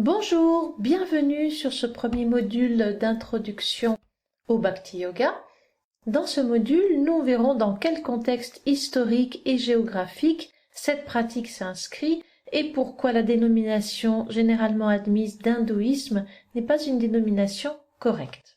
Bonjour, bienvenue sur ce premier module d'introduction au Bhakti Yoga. Dans ce module, nous verrons dans quel contexte historique et géographique cette pratique s'inscrit et pourquoi la dénomination généralement admise d'hindouisme n'est pas une dénomination correcte.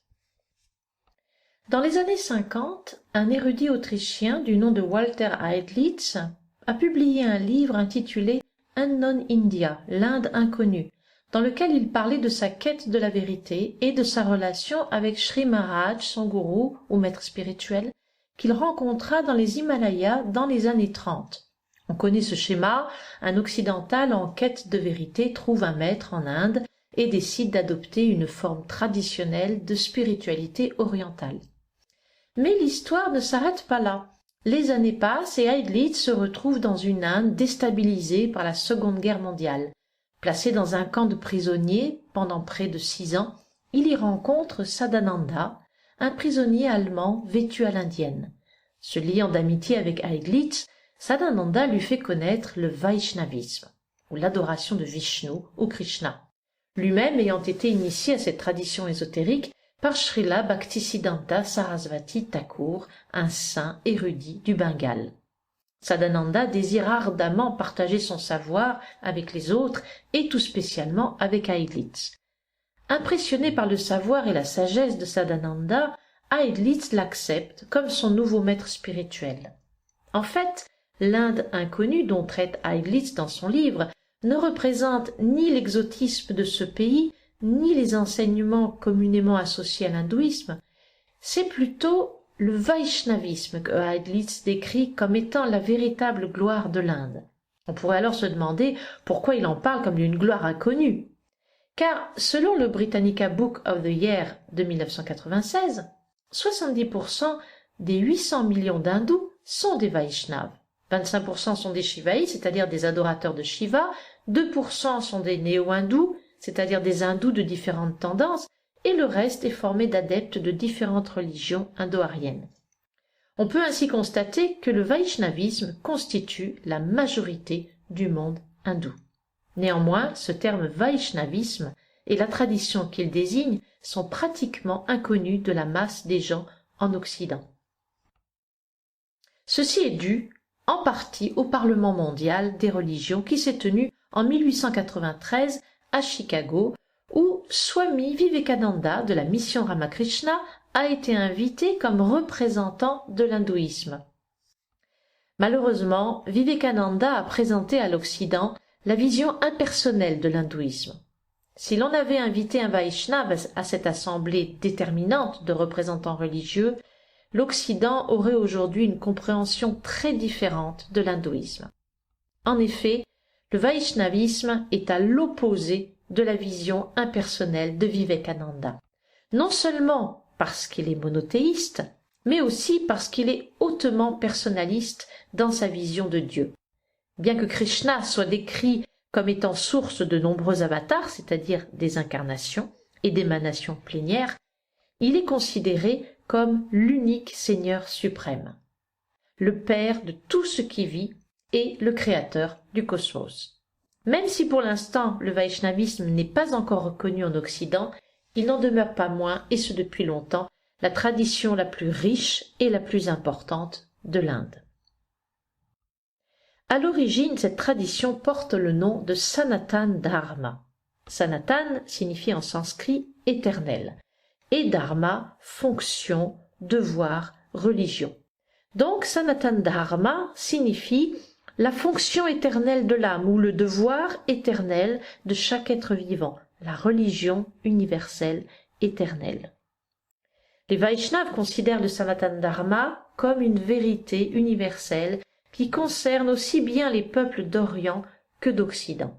Dans les années 50, un érudit autrichien du nom de Walter Heidlitz a publié un livre intitulé Unknown India, l'Inde inconnue, dans lequel il parlait de sa quête de la vérité et de sa relation avec Sri Maharaj, son gourou ou maître spirituel, qu'il rencontra dans les Himalayas dans les années 30. On connaît ce schéma, un occidental en quête de vérité trouve un maître en Inde et décide d'adopter une forme traditionnelle de spiritualité orientale. Mais l'histoire ne s'arrête pas là. Les années passent et Heidlitz se retrouve dans une Inde déstabilisée par la Seconde Guerre mondiale. Placé dans un camp de prisonniers pendant près de 6 ans, il y rencontre Sadananda, un prisonnier allemand vêtu à l'indienne. Se liant d'amitié avec Heidlitz, Sadananda lui fait connaître le Vaishnavisme, ou l'adoration de Vishnu ou Krishna, lui-même ayant été initié à cette tradition ésotérique par Srila Bhaktisiddhanta Sarasvati Thakur, un saint érudit du Bengale. Sadananda désire ardemment partager son savoir avec les autres et tout spécialement avec Heidlitz. Impressionné par le savoir et la sagesse de Sadananda, Heidlitz l'accepte comme son nouveau maître spirituel. En fait, l'Inde inconnue dont traite Heidlitz dans son livre ne représente ni l'exotisme de ce pays, ni les enseignements communément associés à l'hindouisme, c'est plutôt le Vaishnavisme que Heidlitz décrit comme étant la véritable gloire de l'Inde. On pourrait alors se demander pourquoi il en parle comme d'une gloire inconnue. Car, selon le Britannica Book of the Year de 1996, 70% des 800 millions d'hindous sont des Vaishnavas. 25% sont des Shivaïs, c'est-à-dire des adorateurs de Shiva, 2% sont des néo-hindous, c'est-à-dire des hindous de différentes tendances, et le reste est formé d'adeptes de différentes religions indo-aryennes. On peut ainsi constater que le vaishnavisme constitue la majorité du monde hindou. Néanmoins, ce terme vaishnavisme et la tradition qu'il désigne sont pratiquement inconnus de la masse des gens en Occident. Ceci est dû en partie au Parlement mondial des religions qui s'est tenu en 1893 à Chicago, où Swami Vivekananda de la mission Ramakrishna a été invité comme représentant de l'hindouisme. Malheureusement, Vivekananda a présenté à l'Occident la vision impersonnelle de l'hindouisme. Si l'on avait invité un Vaishnava à cette assemblée déterminante de représentants religieux, l'Occident aurait aujourd'hui une compréhension très différente de l'hindouisme. En effet, le Vaishnavisme est à l'opposé de la vision impersonnelle de Vivekananda, non seulement parce qu'il est monothéiste, mais aussi parce qu'il est hautement personnaliste dans sa vision de Dieu. Bien que Krishna soit décrit comme étant source de nombreux avatars, c'est-à-dire des incarnations et d'émanations plénières, il est considéré comme l'unique Seigneur suprême, le Père de tout ce qui vit et le Créateur du cosmos. Même si pour l'instant le vaishnavisme n'est pas encore reconnu en Occident, il n'en demeure pas moins, et ce depuis longtemps, la tradition la plus riche et la plus importante de l'Inde. À l'origine, cette tradition porte le nom de Sanatan Dharma. Sanatan signifie en sanskrit éternel, et Dharma, fonction, devoir, religion. Donc Sanatan Dharma signifie la fonction éternelle de l'âme ou le devoir éternel de chaque être vivant, la religion universelle éternelle. Les Vaishnavas considèrent le Sanatan Dharma comme une vérité universelle qui concerne aussi bien les peuples d'Orient que d'Occident.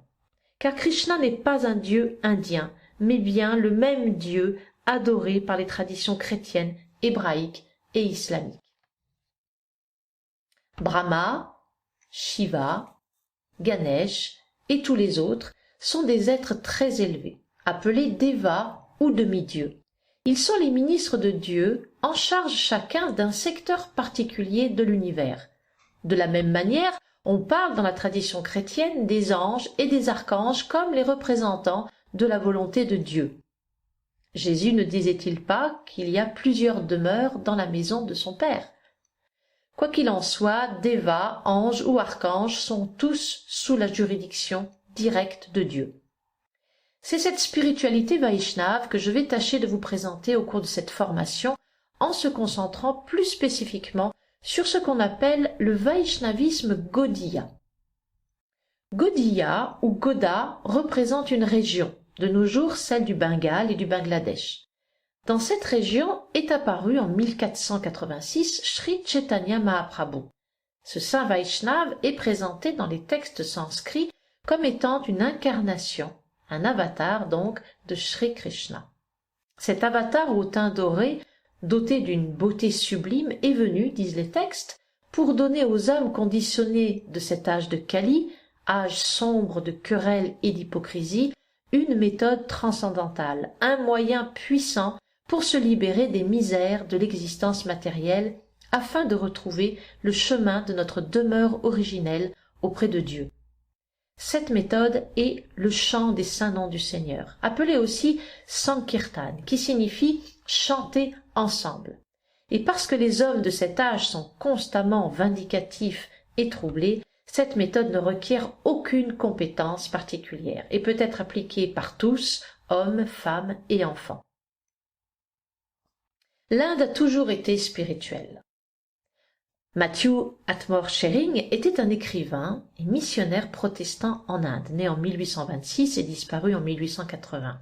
Car Krishna n'est pas un dieu indien, mais bien le même Dieu adoré par les traditions chrétiennes, hébraïques et islamiques. Brahma, Shiva, Ganesh et tous les autres sont des êtres très élevés, appelés Devas ou demi-dieux. Ils sont les ministres de Dieu, en charge chacun d'un secteur particulier de l'univers. De la même manière, on parle dans la tradition chrétienne des anges et des archanges comme les représentants de la volonté de Dieu. Jésus ne disait-il pas qu'il y a plusieurs demeures dans la maison de son Père? Quoi qu'il en soit, dévas, anges ou archanges sont tous sous la juridiction directe de Dieu. C'est cette spiritualité Vaishnave que je vais tâcher de vous présenter au cours de cette formation en se concentrant plus spécifiquement sur ce qu'on appelle le Vaishnavisme Gaudiya. Gaudiya ou Gauda représente une région, de nos jours celle du Bengale et du Bangladesh. Dans cette région est apparu en 1486 Sri Chaitanya Mahaprabhu. Ce saint Vaishnave est présenté dans les textes sanscrits comme étant une incarnation, un avatar donc de Sri Krishna. Cet avatar au teint doré, doté d'une beauté sublime, est venu, disent les textes, pour donner aux âmes conditionnées de cet âge de Kali, âge sombre de querelles et d'hypocrisie, une méthode transcendantale, un moyen puissant pour se libérer des misères de l'existence matérielle afin de retrouver le chemin de notre demeure originelle auprès de Dieu. Cette méthode est le chant des saints noms du Seigneur, appelé aussi Sankirtan, qui signifie chanter ensemble. Et parce que les hommes de cet âge sont constamment vindicatifs et troublés, cette méthode ne requiert aucune compétence particulière et peut être appliquée par tous, hommes, femmes et enfants. L'Inde a toujours été spirituelle. Matthew Atmore Shering était un écrivain et missionnaire protestant en Inde, né en 1826 et disparu en 1880.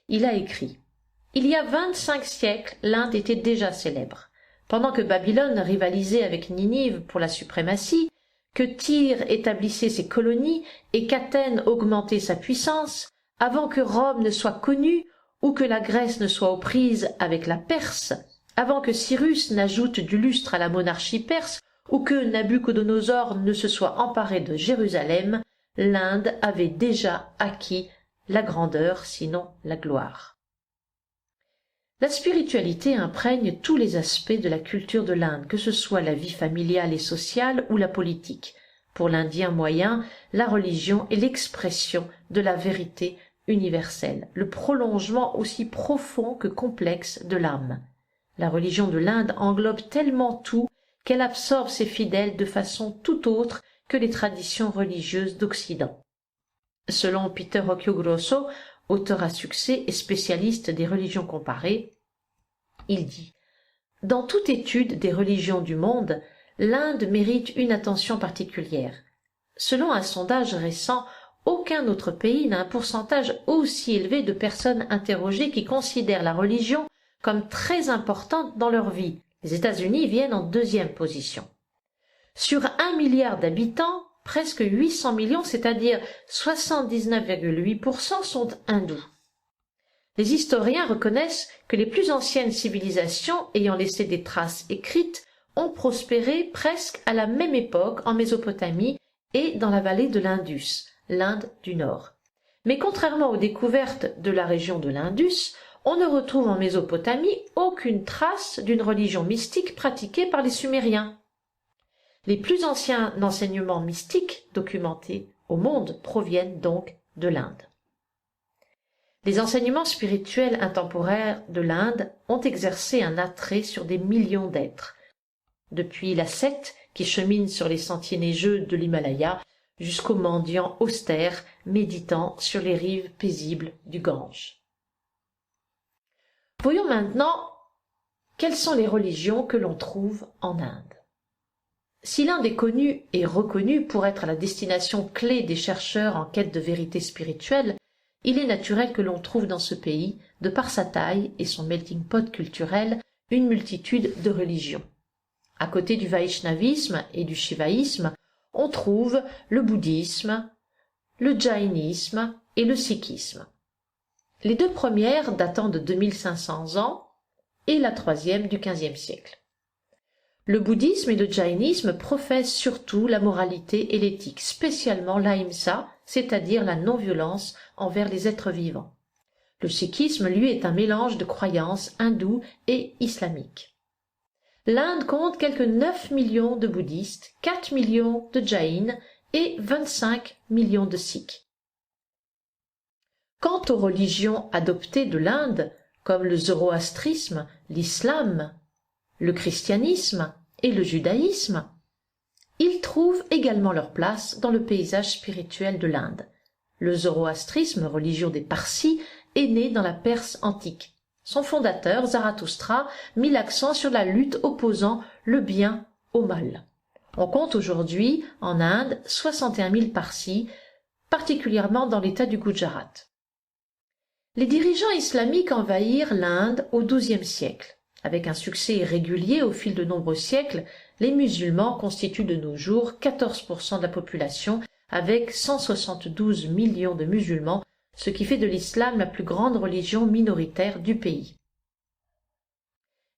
Il a écrit « Il y a 25 siècles, l'Inde était déjà célèbre. Pendant que Babylone rivalisait avec Ninive pour la suprématie, que Tyr établissait ses colonies et qu'Athènes augmentait sa puissance, avant que Rome ne soit connue ou que la Grèce ne soit aux prises avec la Perse, avant que Cyrus n'ajoute du lustre à la monarchie perse ou que Nabuchodonosor ne se soit emparé de Jérusalem, l'Inde avait déjà acquis la grandeur, sinon la gloire. La spiritualité imprègne tous les aspects de la culture de l'Inde, que ce soit la vie familiale et sociale ou la politique. Pour l'Indien moyen, la religion est l'expression de la vérité universelle, le prolongement aussi profond que complexe de l'âme. La religion de l'Inde englobe tellement tout qu'elle absorbe ses fidèles de façon tout autre que les traditions religieuses d'Occident. Selon Peter Occhiogrosso, auteur à succès et spécialiste des religions comparées, il dit « Dans toute étude des religions du monde, l'Inde mérite une attention particulière. Selon un sondage récent, aucun autre pays n'a un pourcentage aussi élevé de personnes interrogées qui considèrent la religion comme très importante dans leur vie. Les États-Unis viennent en deuxième position. Sur 1 milliard d'habitants, presque 800 millions, c'est-à-dire 79,8%, sont hindous. Les historiens reconnaissent que les plus anciennes civilisations ayant laissé des traces écrites ont prospéré presque à la même époque en Mésopotamie et dans la vallée de l'Indus, l'Inde du Nord. Mais contrairement aux découvertes de la région de l'Indus, on ne retrouve en Mésopotamie aucune trace d'une religion mystique pratiquée par les Sumériens. Les plus anciens enseignements mystiques documentés au monde proviennent donc de l'Inde. Les enseignements spirituels intemporaires de l'Inde ont exercé un attrait sur des millions d'êtres, depuis l'ascète qui chemine sur les sentiers neigeux de l'Himalaya jusqu'aux mendiants austères méditant sur les rives paisibles du Gange. Voyons maintenant quelles sont les religions que l'on trouve en Inde. Si l'Inde est connue et reconnue pour être la destination clé des chercheurs en quête de vérité spirituelle, il est naturel que l'on trouve dans ce pays, de par sa taille et son melting pot culturel, une multitude de religions. À côté du vaishnavisme et du shivaïsme, on trouve le bouddhisme, le jaïnisme et le sikhisme. Les deux premières datant de 2500 ans et la troisième du XVe siècle. Le bouddhisme et le jaïnisme professent surtout la moralité et l'éthique, spécialement l'ahimsa, c'est-à-dire la non-violence envers les êtres vivants. Le sikhisme, lui, est un mélange de croyances hindoues et islamiques. L'Inde compte quelque 9 millions de bouddhistes, 4 millions de jaïns et 25 millions de sikhs. Quant aux religions adoptées de l'Inde, comme le zoroastrisme, l'islam, le christianisme et le judaïsme, ils trouvent également leur place dans le paysage spirituel de l'Inde. Le zoroastrisme, religion des Parsis, est né dans la Perse antique. Son fondateur, Zarathustra, mit l'accent sur la lutte opposant le bien au mal. On compte aujourd'hui en Inde 61 000 Parsis, particulièrement dans l'état du Gujarat. Les dirigeants islamiques envahirent l'Inde au XIIe siècle. Avec un succès irrégulier au fil de nombreux siècles, les musulmans constituent de nos jours 14% de la population, avec 172 millions de musulmans, ce qui fait de l'islam la plus grande religion minoritaire du pays.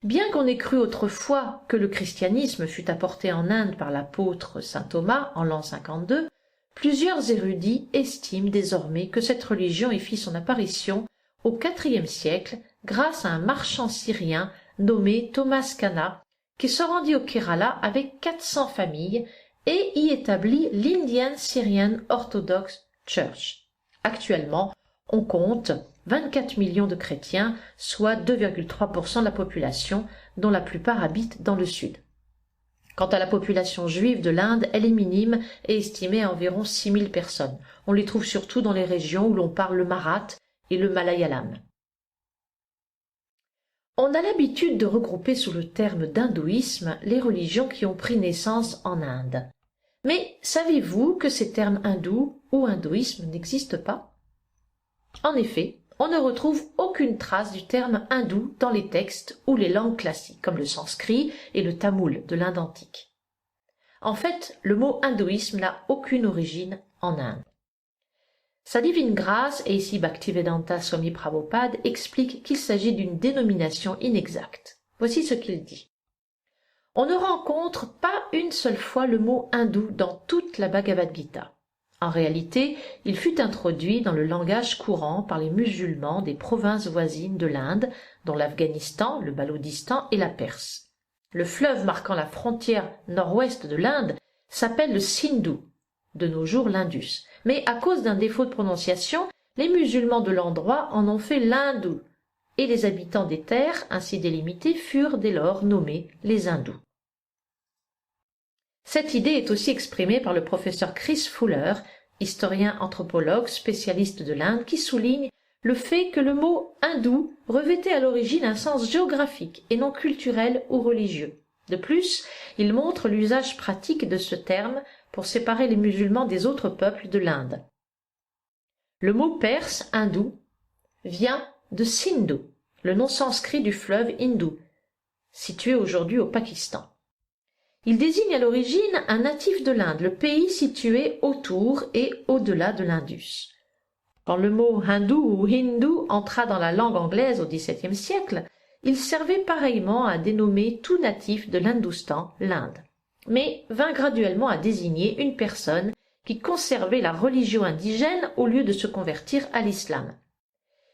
Bien qu'on ait cru autrefois que le christianisme fut apporté en Inde par l'apôtre saint Thomas en l'an 52, plusieurs érudits estiment désormais que cette religion y fit son apparition au IVe siècle grâce à un marchand syrien nommé Thomas Cana, qui se rendit au Kerala avec 400 familles et y établit l'Indian Syrian Orthodox Church. Actuellement, on compte 24 millions de chrétiens, soit 2,3% de la population, dont la plupart habitent dans le sud. Quant à la population juive de l'Inde, elle est minime et estimée à environ 6 000 personnes. On les trouve surtout dans les régions où l'on parle le marathi et le malayalam. On a l'habitude de regrouper sous le terme d'hindouisme les religions qui ont pris naissance en Inde. Mais savez-vous que ces termes hindou ou hindouisme n'existent pas? En effet, on ne retrouve aucune trace du terme hindou dans les textes ou les langues classiques, comme le sanskrit et le tamoul de l'Inde antique. En fait, le mot hindouisme n'a aucune origine en Inde. Sa divine grâce, et ici Bhaktivedanta Swami Prabhupada, explique qu'il s'agit d'une dénomination inexacte. Voici ce qu'il dit. On ne rencontre pas une seule fois le mot hindou dans toute la Bhagavad Gita. En réalité, il fut introduit dans le langage courant par les musulmans des provinces voisines de l'Inde, dont l'Afghanistan, le Baloudistan et la Perse. Le fleuve marquant la frontière nord-ouest de l'Inde s'appelle le Sindhu, de nos jours l'Indus. Mais à cause d'un défaut de prononciation, les musulmans de l'endroit en ont fait l'hindou, et les habitants des terres ainsi délimitées furent dès lors nommés les hindous. Cette idée est aussi exprimée par le professeur Chris Fuller, historien anthropologue spécialiste de l'Inde, qui souligne le fait que le mot hindou revêtait à l'origine un sens géographique et non culturel ou religieux. De plus, il montre l'usage pratique de ce terme pour séparer les musulmans des autres peuples de l'Inde. Le mot perse hindou vient de Sindhu, le nom sanskrit du fleuve hindou, situé aujourd'hui au Pakistan. Il désigne à l'origine un natif de l'Inde, le pays situé autour et au-delà de l'Indus. Quand le mot hindou ou hindou entra dans la langue anglaise au XVIIe siècle, il servait pareillement à dénommer tout natif de l'Hindoustan, l'Inde, mais vint graduellement à désigner une personne qui conservait la religion indigène au lieu de se convertir à l'islam.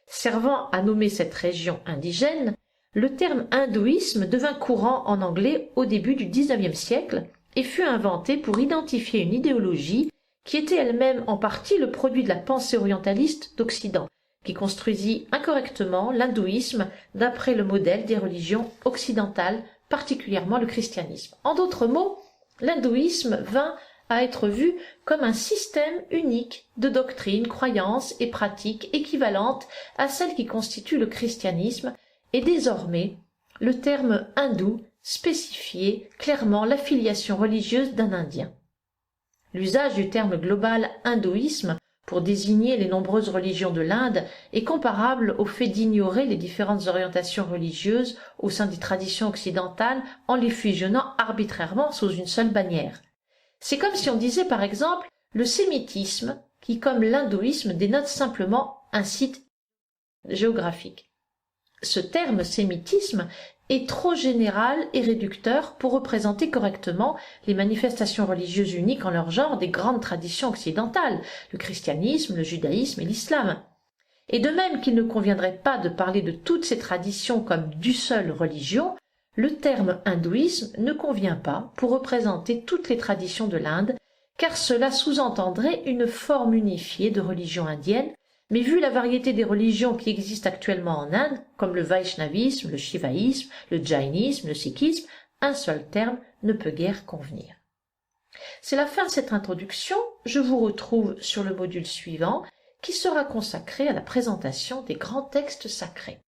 Servant à nommer cette région indigène, le terme hindouisme devint courant en anglais au début du XIXe siècle et fut inventé pour identifier une idéologie qui était elle-même en partie le produit de la pensée orientaliste d'Occident, qui construisit incorrectement l'hindouisme d'après le modèle des religions occidentales, particulièrement le christianisme. En d'autres mots, l'hindouisme vint à être vu comme un système unique de doctrines, croyances et pratiques équivalentes à celles qui constituent le christianisme, et désormais le terme hindou spécifiait clairement l'affiliation religieuse d'un Indien. L'usage du terme global hindouisme pour désigner les nombreuses religions de l'Inde est comparable au fait d'ignorer les différentes orientations religieuses au sein des traditions occidentales en les fusionnant arbitrairement sous une seule bannière. C'est comme si on disait par exemple le sémitisme qui, comme l'hindouisme, dénote simplement un site géographique. Ce terme sémitisme est trop général et réducteur pour représenter correctement les manifestations religieuses uniques en leur genre des grandes traditions occidentales, le christianisme, le judaïsme et l'islam. Et de même qu'il ne conviendrait pas de parler de toutes ces traditions comme d'une seule religion, le terme hindouisme ne convient pas pour représenter toutes les traditions de l'Inde, car cela sous-entendrait une forme unifiée de religion indienne, Mais vu la variété des religions qui existent actuellement en Inde, comme le Vaishnavisme, le Shivaïsme, le Jainisme, le Sikhisme, un seul terme ne peut guère convenir. C'est la fin de cette introduction, je vous retrouve sur le module suivant qui sera consacré à la présentation des grands textes sacrés.